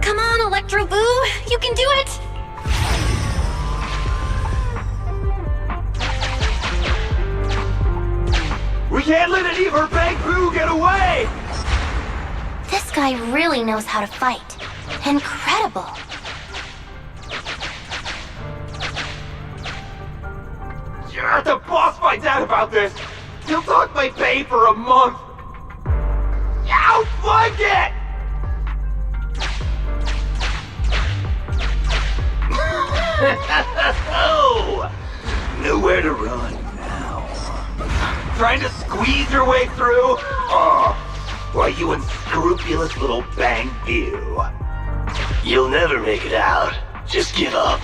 Come on, Electroboo! You can do it! We can't let any of our Bangboo get away! This guy really knows how to fight. Incredible. Yeah, the boss finds out about this! He'll talk my pay for a month! Outflank it! Oh, nowhere to run now. Trying to squeeze your way through? Oh, why, you unscrupulous little Bangboo. You'll never make it out. Just give up.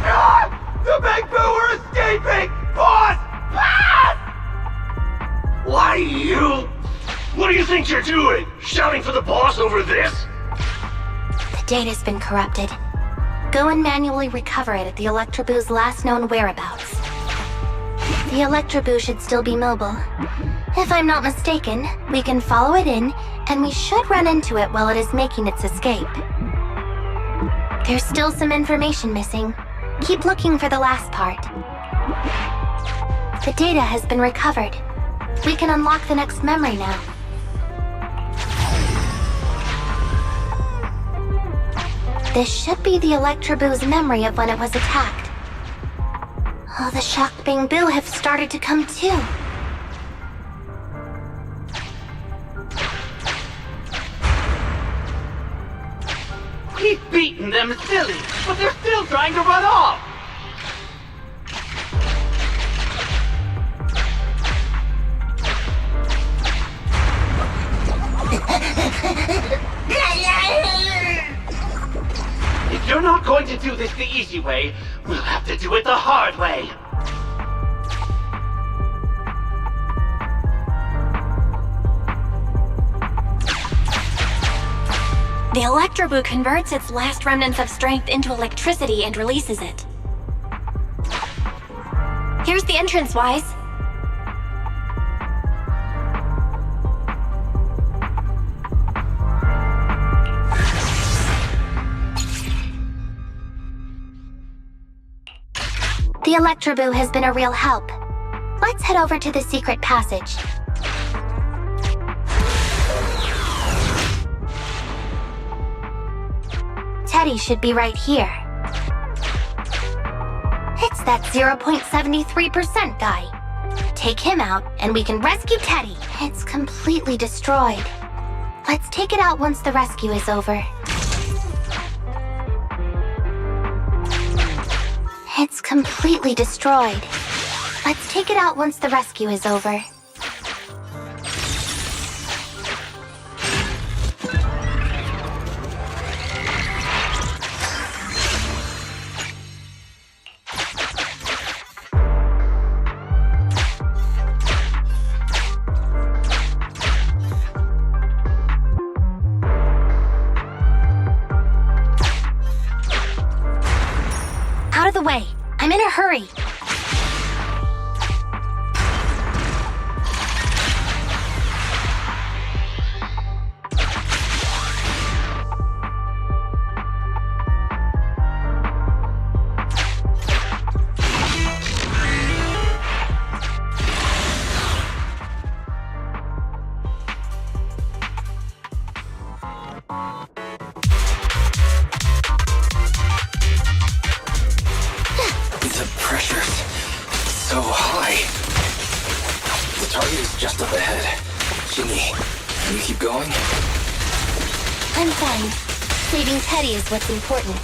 Ah! The Bangboo are escaping! Boss! Boss! Why, you... What do you think you're doing? Shouting for the boss over this? The data's been corrupted. Go and manually recover it at the Electroboo's last known whereabouts. The Electroboo should still be mobile. If I'm not mistaken, we can follow it in, and we should run into it while it is making its escape. There's still some information missing. Keep looking for the last part. The data has been recovered. We can unlock the next memory now. This should be the Electroboo's memory of when it was attacked. Oh, the shocked Bangboo have started to come too. We've beaten them silly, but they're still trying to run off! not going to do this the easy way. We'll have to do it the hard way. The Electroboo converts its last remnants of strength into electricity and releases it. Here's the entrance, Wise. The Electroboo has been a real help. Let's head over to the secret passage. Teddy should be right here. It's that 0.73% guy. Take him out, and we can rescue Teddy. It's completely destroyed. Let's take it out once the rescue is over. It's completely destroyed. Let's take it out once the rescue is over. Out of the way. I'm in a hurry. The pressure's so high. The target is just up ahead. Qingyi, can you keep going? I'm fine. Saving Teddy is what's important.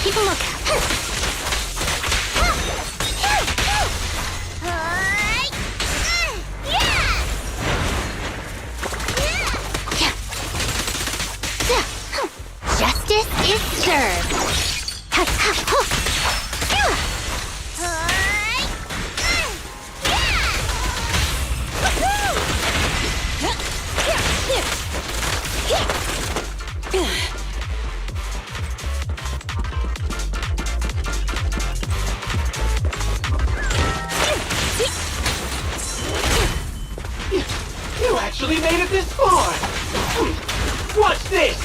Keep a lookout. Justice is served. You actually made it this far! Watch this!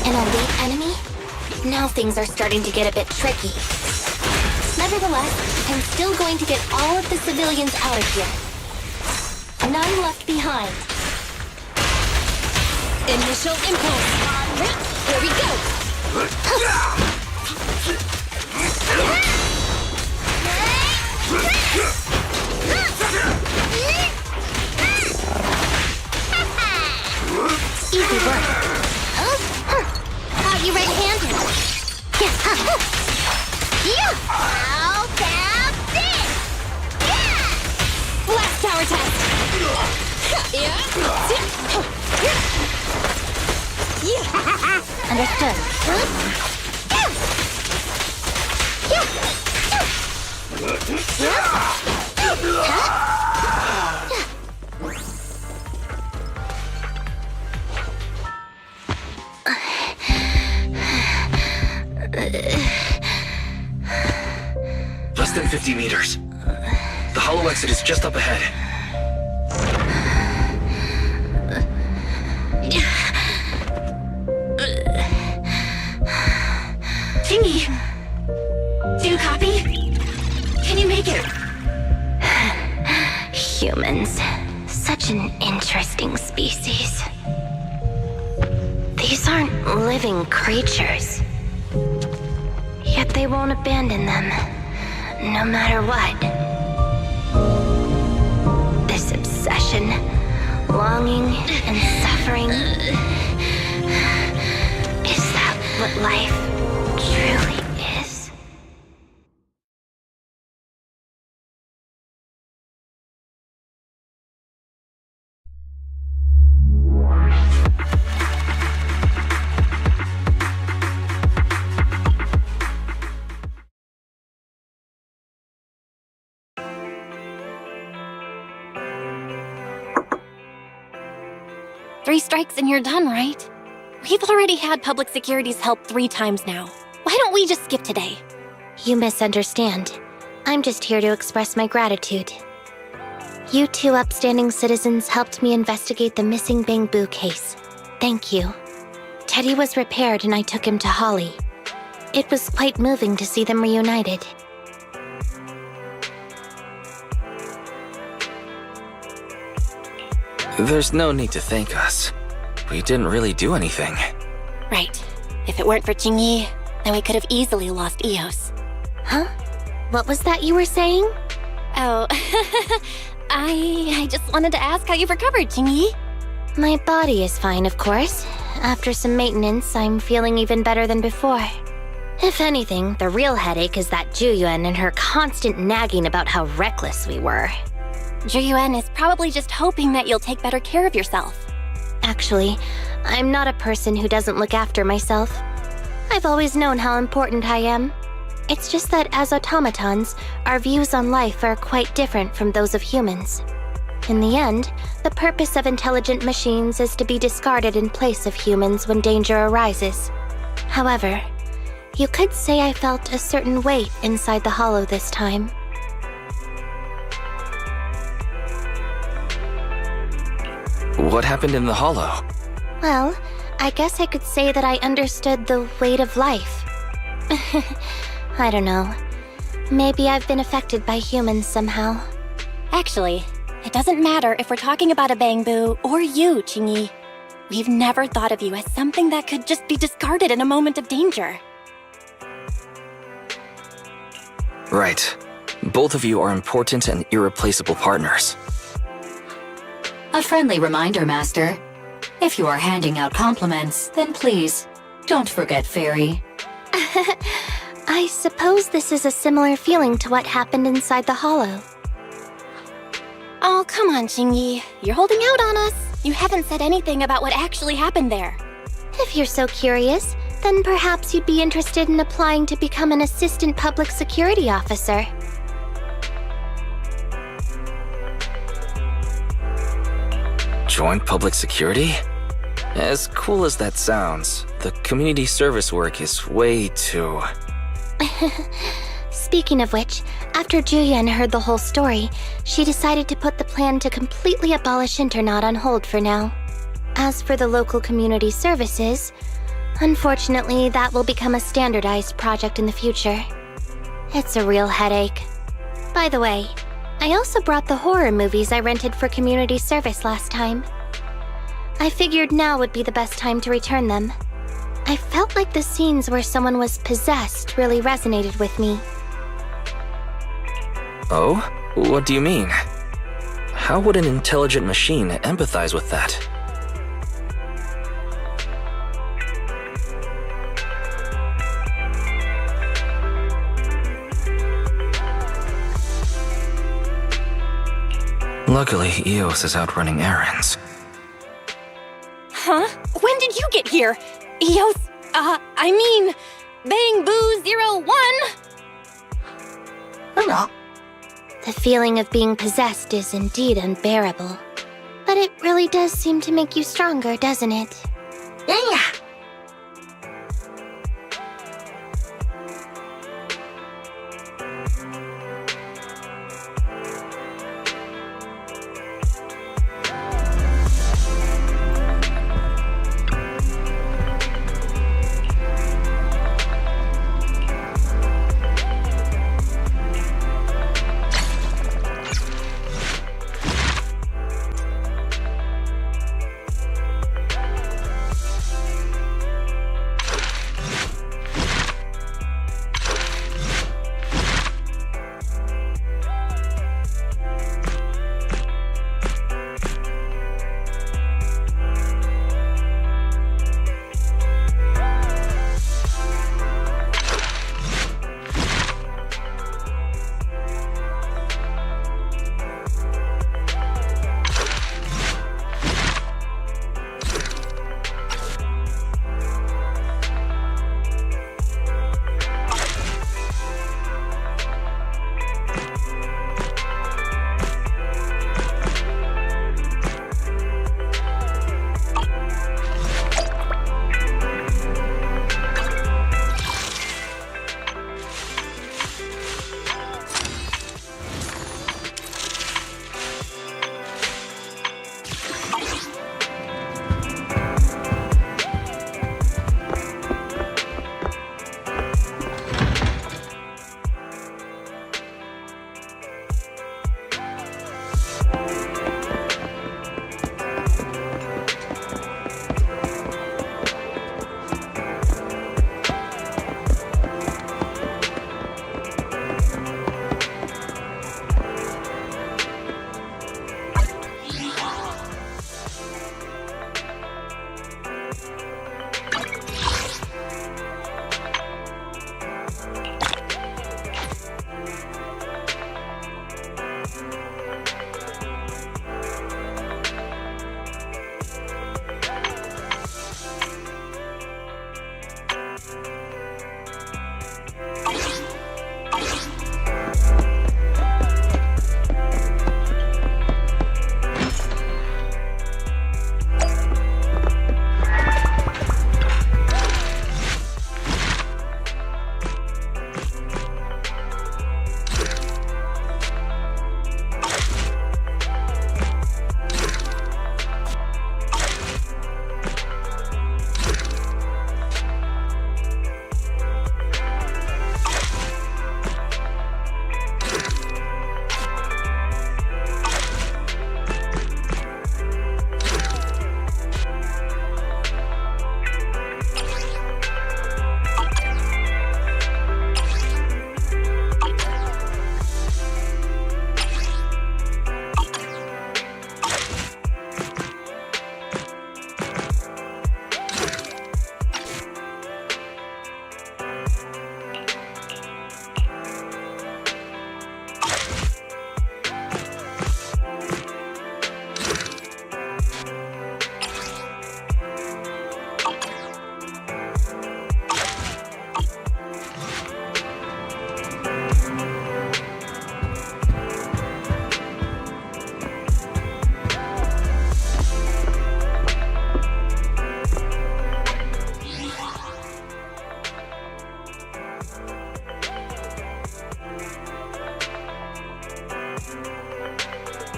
An elite enemy? Now things are starting to get a bit tricky. Nevertheless, I'm still going to get all of the civilians out of here. None left behind. Initial impulse. Here we go. Easy work. Are you ready-handed? How about this? Blast power test. Understood. Less than 50 meters. The hollow exit is just up ahead. Qingyi! Do you copy? Can you make it? Humans. Such an interesting species. These aren't living creatures. Yet they won't abandon them, no matter what. This obsession, longing, and suffering. Is that what life truly 3 strikes and you're done, right? We've already had public security's help 3 times now. Why don't we just skip today? You misunderstand. I'm just here to express my gratitude. You 2 upstanding citizens helped me investigate the missing Bangboo case. Thank you. Teddy was repaired and I took him to Holly. It was quite moving to see them reunited. There's no need to thank us. We didn't really do anything. Right. If it weren't for Qingyi, then we could have easily lost Eos. Huh? What was that you were saying? Oh, I just wanted to ask how you've recovered, Qingyi. My body is fine, of course. After some maintenance, I'm feeling even better than before. If anything, the real headache is that Juyuan and her constant nagging about how reckless we were. Juyuan is probably just hoping that you'll take better care of yourself. Actually, I'm not a person who doesn't look after myself. I've always known how important I am. It's just that as automatons, our views on life are quite different from those of humans. In the end, the purpose of intelligent machines is to be discarded in place of humans when danger arises. However, you could say I felt a certain weight inside the hollow this time. What happened in the hollow? Well, I guess I could say that I understood the weight of life. I don't know. Maybe I've been affected by humans somehow. Actually, it doesn't matter if we're talking about a Bangboo or you, Qingyi. We've never thought of you as something that could just be discarded in a moment of danger. Right. Both of you are important and irreplaceable partners. A friendly reminder, Master. If you are handing out compliments, then please, don't forget Fairy. I suppose this is a similar feeling to what happened inside the hollow. Oh, come on, Qingyi. You're holding out on us. You haven't said anything about what actually happened there. If you're so curious, then perhaps you'd be interested in applying to become an assistant public security officer. Join public security? As cool as that sounds, the community service work is way too... Speaking of which, after Julian heard the whole story, she decided to put the plan to completely abolish Internat on hold for now. As for the local community services, unfortunately that will become a standardized project in the future. It's a real headache. By the way, I also brought the horror movies I rented for community service last time. I figured now would be the best time to return them. I felt like the scenes where someone was possessed really resonated with me. Oh? What do you mean? How would an intelligent machine empathize with that? Luckily, Eos is out running errands. Huh? When did you get here? Eos, Bangboo 01! The feeling of being possessed is indeed unbearable. But it really does seem to make you stronger, doesn't it? Yeah.